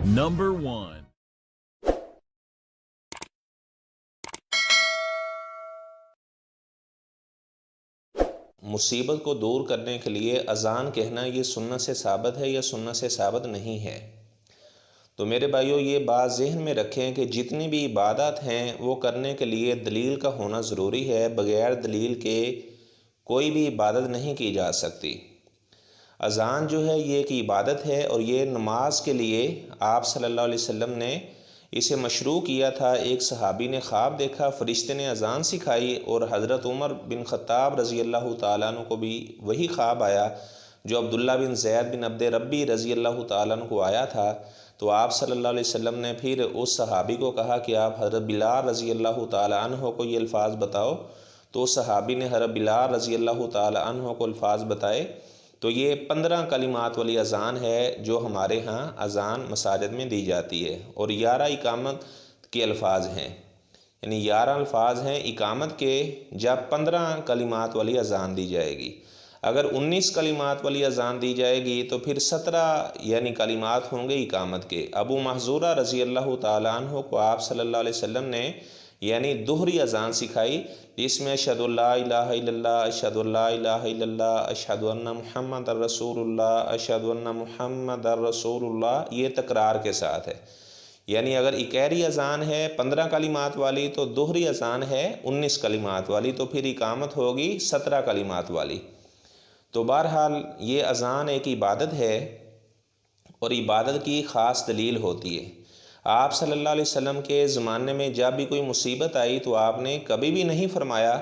Number 1. مصیبت کو دور کرنے کے لیے اذان کہنا یہ سنت سے ثابت ہے یا سنت سے ثابت نہیں ہے؟ تو میرے بھائیو، یہ بات ذہن میں رکھیں کہ جتنی بھی عبادات ہیں وہ کرنے کے لیے دلیل کا ہونا ضروری ہے۔ بغیر دلیل کے کوئی بھی عبادت نہیں کی جا سکتی۔ اذان جو ہے یہ ایک عبادت ہے، اور یہ نماز کے لیے آپ صلی اللہ علیہ وسلم نے اسے مشروع کیا تھا۔ ایک صحابی نے خواب دیکھا، فرشتے نے اذان سکھائی، اور حضرت عمر بن خطاب رضی اللہ تعالیٰ عنہ کو بھی وہی خواب آیا جو عبداللہ بن زید بن عبد ربی رضی اللہ تعالیٰ عنہ کو آیا تھا۔ تو آپ صلی اللہ علیہ وسلم نے پھر اس صحابی کو کہا کہ آپ حضرت بلال رضی اللہ تعالیٰ عنہ کو یہ الفاظ بتاؤ۔ تو اس صحابی نے حضرت بلال رضی اللہ تعالیٰ عنہ کو الفاظ بتائے۔ تو یہ 15 کلمات والی اذان ہے جو ہمارے ہاں اذان مساجد میں دی جاتی ہے، اور 11 اقامت کے الفاظ ہیں، یعنی 11 الفاظ ہیں اقامت کے، جب 15 کلمات والی اذان دی جائے گی۔ اگر 19 کلمات والی اذان دی جائے گی تو پھر 17 یعنی کلمات ہوں گے اقامت کے۔ ابو محذورہ رضی اللہ تعالیٰ عنہ کو آپ صلی اللہ علیہ وسلم نے یعنی دوہری اذان سکھائی، جس میں اشہد اللہ الہ الا اللہ، اشہد اللہ الہ الا اللہ، اشہد ان محمد الرسول اللہ، اشہد ان محمد الرسول اللہ، یہ تکرار کے ساتھ ہے۔ یعنی اگر اکہری اذان ہے 15 کلمات والی تو دوہری اذان ہے 19 کلمات والی، تو پھر اقامت ہوگی 17 کلمات والی۔ تو بہرحال یہ اذان ایک عبادت ہے، اور عبادت کی خاص دلیل ہوتی ہے۔ آپ صلی اللہ علیہ وسلم کے زمانے میں جب بھی کوئی مصیبت آئی تو آپ نے کبھی بھی نہیں فرمایا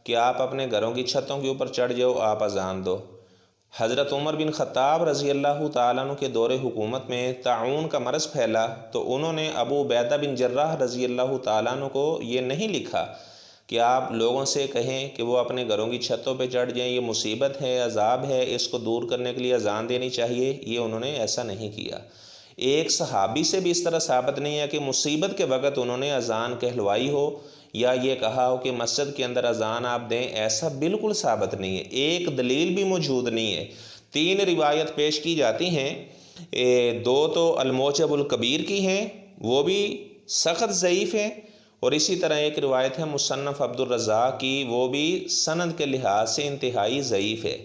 کہ آپ اپنے گھروں کی چھتوں کے اوپر چڑھ جاؤ، آپ اذان دو۔ حضرت عمر بن خطاب رضی اللہ تعالیٰ عنہ کے دور حکومت میں طاعون کا مرض پھیلا، تو انہوں نے ابو عبیدہ بن جراح رضی اللہ تعالیٰ عنہ کو یہ نہیں لکھا کہ آپ لوگوں سے کہیں کہ وہ اپنے گھروں کی چھتوں پہ چڑھ جائیں، یہ مصیبت ہے، عذاب ہے، اس کو دور کرنے کے لیے اذان دینی چاہیے، یہ انہوں نے ایسا نہیں کیا۔ ایک صحابی سے بھی اس طرح ثابت نہیں ہے کہ مصیبت کے وقت انہوں نے اذان کہلوائی ہو یا یہ کہا ہو کہ مسجد کے اندر اذان آپ دیں، ایسا بالکل ثابت نہیں ہے، ایک دلیل بھی موجود نہیں ہے۔ 3 روایت پیش کی جاتی ہیں، 2 تو الموجب الکبیر کی ہیں، وہ بھی سخت ضعیف ہیں، اور اسی طرح ایک روایت ہے مصنف عبد الرزاق کی، وہ بھی سند کے لحاظ سے انتہائی ضعیف ہے۔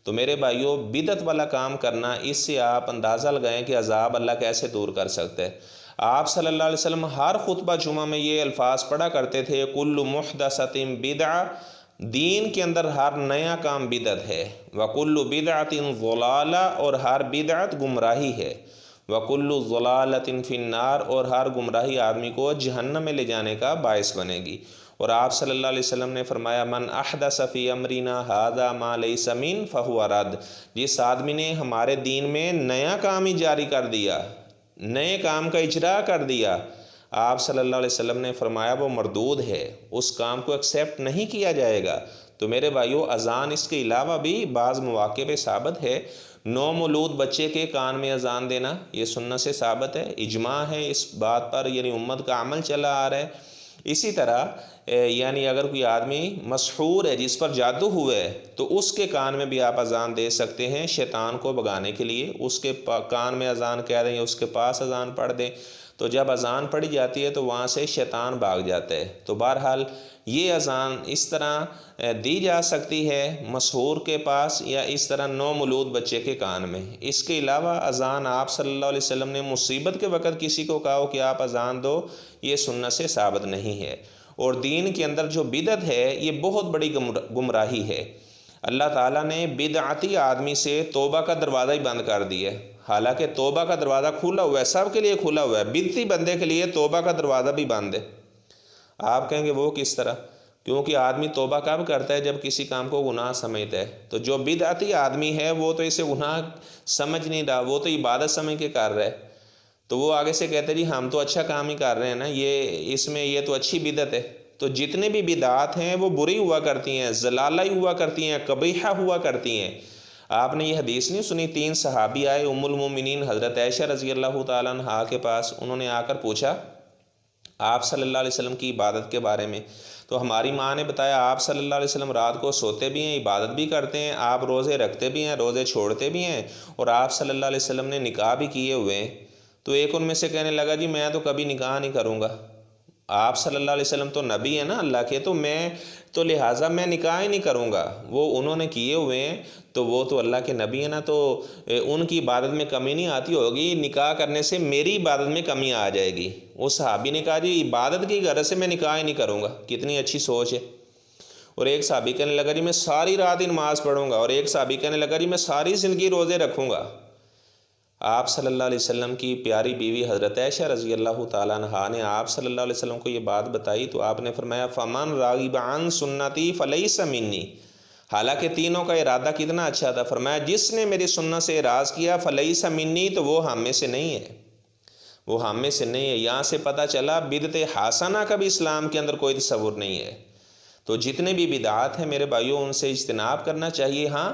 تو میرے بھائیوں، بدعت والا کام کرنا، اس سے آپ اندازہ لگائیں کہ عذاب اللہ کیسے دور کر سکتے ہیں۔ آپ صلی اللہ علیہ وسلم ہر خطبہ جمعہ میں یہ الفاظ پڑھا کرتے تھے، کل محدثۃ بدعہ، دین کے اندر ہر نیا کام بدعت ہے، وکل بدعۃ ضلالہ، اور ہر بدعت گمراہی ہے، وکل ضلالۃ فی النار، اور ہر گمراہی آدمی کو جہنم میں لے جانے کا باعث بنے گی۔ اور آپ صلی اللہ علیہ وسلم نے فرمایا، من احدث فی امرنا ھذا ما لیس من فہو رد، جس آدمی نے ہمارے دین میں نیا کام ہی جاری کر دیا، نئے کام کا اجرا کر دیا، آپ صلی اللہ علیہ وسلم نے فرمایا وہ مردود ہے، اس کام کو ایکسیپٹ نہیں کیا جائے گا۔ تو میرے بھائیو، اذان اس کے علاوہ بھی بعض مواقع پہ ثابت ہے۔ نومولود بچے کے کان میں اذان دینا یہ سنت سے ثابت ہے، اجماع ہے اس بات پر، یعنی امت کا عمل چلا آ رہا ہے۔ اسی طرح یعنی اگر کوئی آدمی مسحور ہے، جس پر جادو ہوئے ہے، تو اس کے کان میں بھی آپ اذان دے سکتے ہیں شیطان کو بھگانے کے لیے، اس کے کان میں اذان کہہ دیں یا اس کے پاس اذان پڑھ دیں، تو جب اذان پڑھی جاتی ہے تو وہاں سے شیطان بھاگ جاتا ہے۔ تو بہرحال یہ اذان اس طرح دی جا سکتی ہے مسحور کے پاس، یا اس طرح نومولود بچے کے کان میں۔ اس کے علاوہ اذان آپ صلی اللہ علیہ وسلم نے مصیبت کے وقت کسی کو کہا ہو کہ آپ اذان دو، یہ سنت سے ثابت نہیں ہے۔ اور دین کے اندر جو بدعت ہے یہ بہت بڑی گمراہی ہے۔ اللہ تعالیٰ نے بدعتی آدمی سے توبہ کا دروازہ ہی بند کر دیا ہے، حالانکہ توبہ کا دروازہ کھلا ہوا ہے، سب کے لیے کھلا ہوا ہے، بدعتی بندے کے لیے توبہ کا دروازہ بھی بند ہے۔ آپ کہیں گے وہ کس طرح؟ کیونکہ آدمی توبہ کب کرتا ہے؟ جب کسی کام کو گناہ سمجھتا ہے۔ تو جو بدعتی آدمی ہے وہ تو اسے گناہ سمجھ نہیں رہا، وہ تو عبادت سمجھ کے کر رہا ہے، تو وہ آگے سے کہتے ہیں جی ہم تو اچھا کام ہی کر رہے ہیں نا، یہ اس میں یہ تو اچھی بدعت ہے۔ تو جتنے بھی بدعات ہیں وہ بری ہوا کرتی ہیں، ضلالہ ہی ہوا کرتی ہیں، قبیحہ ہوا کرتی ہیں۔ آپ نے یہ حدیث نہیں سنی؟ 3 صحابی آئے ام المومنین حضرت عائشہ رضی اللہ تعالیٰ عنہا کے پاس، انہوں نے آ کر پوچھا آپ صلی اللہ علیہ وسلم کی عبادت کے بارے میں۔ تو ہماری ماں نے بتایا آپ صلی اللہ علیہ وسلم رات کو سوتے بھی ہیں، عبادت بھی کرتے ہیں، آپ روزے رکھتے بھی ہیں، روزے چھوڑتے بھی ہیں، اور آپ صلی اللہ علیہ وسلم نے نکاح بھی کیے ہوئے ہیں۔ تو ایک ان میں سے کہنے لگا جی میں تو کبھی نکاح نہیں کروں گا، آپ صلی اللہ علیہ وسلم تو نبی ہیں نا اللہ کے، تو میں تو لہٰذا میں نکاح ہی نہیں کروں گا، وہ انہوں نے کیے ہوئے ہیں تو وہ تو اللہ کے نبی ہیں نا، تو ان کی عبادت میں کمی نہیں آتی ہوگی، نکاح کرنے سے میری عبادت میں کمی آ جائے گی۔ اس صحابی نے کہا جی عبادت کی غرض سے میں نکاح ہی نہیں کروں گا، کتنی اچھی سوچ ہے۔ اور ایک صحابی کہنے لگا جی میں ساری رات ہی نماز پڑھوں گا، اور ایک صحابی کہنے لگا جی میں ساری زندگی روزے رکھوں گا۔ آپ صلی اللہ علیہ وسلم کی پیاری بیوی حضرت عائشہ رضی اللہ تعالیٰ عنہا نے آپ صلی اللہ علیہ وسلم کو یہ بات بتائی تو آپ نے فرمایا فمن راغب عن سنتی فلیس منی۔ حالانکہ تینوں کا ارادہ کتنا اچھا تھا، فرمایا جس نے میری سنت سے اعراض کیا فلیس منی، تو وہ ہم میں سے نہیں ہے، وہ ہم میں سے نہیں ہے۔ یہاں سے پتہ چلا بدعت حسنہ کا بھی اسلام کے اندر کوئی تصور نہیں ہے۔ تو جتنے بھی بدعات ہیں میرے بھائیوں ان سے اجتناب کرنا چاہیے۔ ہاں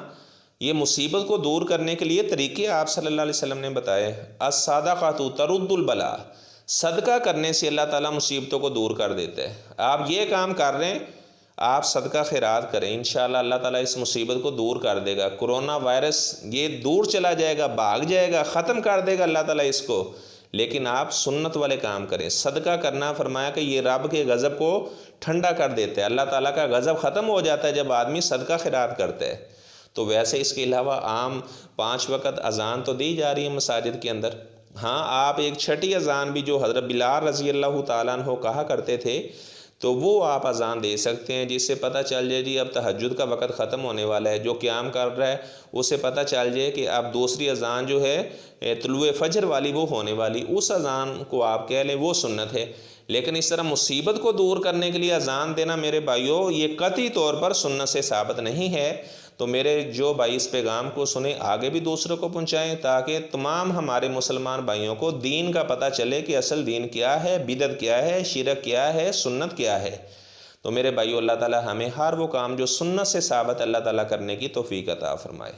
یہ مصیبت کو دور کرنے کے لیے طریقے آپ صلی اللہ علیہ وسلم نے بتائے۔ الصدقۃ ترد البلاء، صدقہ کرنے سے اللہ تعالیٰ مصیبتوں کو دور کر دیتا ہے۔ آپ یہ کام کر رہے ہیں، آپ صدقہ خیرات کریں، انشاءاللہ اللہ تعالیٰ اس مصیبت کو دور کر دے گا۔ کرونا وائرس یہ دور چلا جائے گا، بھاگ جائے گا، ختم کر دے گا اللہ تعالیٰ اس کو، لیکن آپ سنت والے کام کریں۔ صدقہ کرنا فرمایا کہ یہ رب کے غضب کو ٹھنڈا کر دیتا ہے، اللہ تعالیٰ کا غضب ختم ہو جاتا ہے جب آدمی صدقہ خیرات کرتا ہے۔ تو ویسے اس کے علاوہ عام 5 وقت اذان تو دی جا رہی ہے مساجد کے اندر۔ ہاں آپ ایک چھٹی اذان بھی جو حضرت بلال رضی اللہ تعالیٰ عنہ کہا کرتے تھے تو وہ آپ اذان دے سکتے ہیں، جس سے پتہ چل جائے جی اب تہجد کا وقت ختم ہونے والا ہے۔ جو قیام کر رہا ہے اسے پتہ چل جائے کہ اب دوسری اذان جو ہے طلوع فجر والی وہ ہونے والی، اس اذان کو آپ کہہ لیں وہ سنت ہے۔ لیکن اس طرح مصیبت کو دور کرنے کے لیے اذان دینا میرے بھائیوں یہ قطعی طور پر سنت سے ثابت نہیں ہے۔ تو میرے جو بھائی اس پیغام کو سنیں آگے بھی دوسروں کو پہنچائیں تاکہ تمام ہمارے مسلمان بھائیوں کو دین کا پتہ چلے کہ اصل دین کیا ہے، بدعت کیا ہے، شرک کیا ہے، سنت کیا ہے۔ تو میرے بھائیوں اللہ تعالی ہمیں ہر وہ کام جو سنت سے ثابت اللہ تعالیٰ کرنے کی توفیق عطا فرمائے۔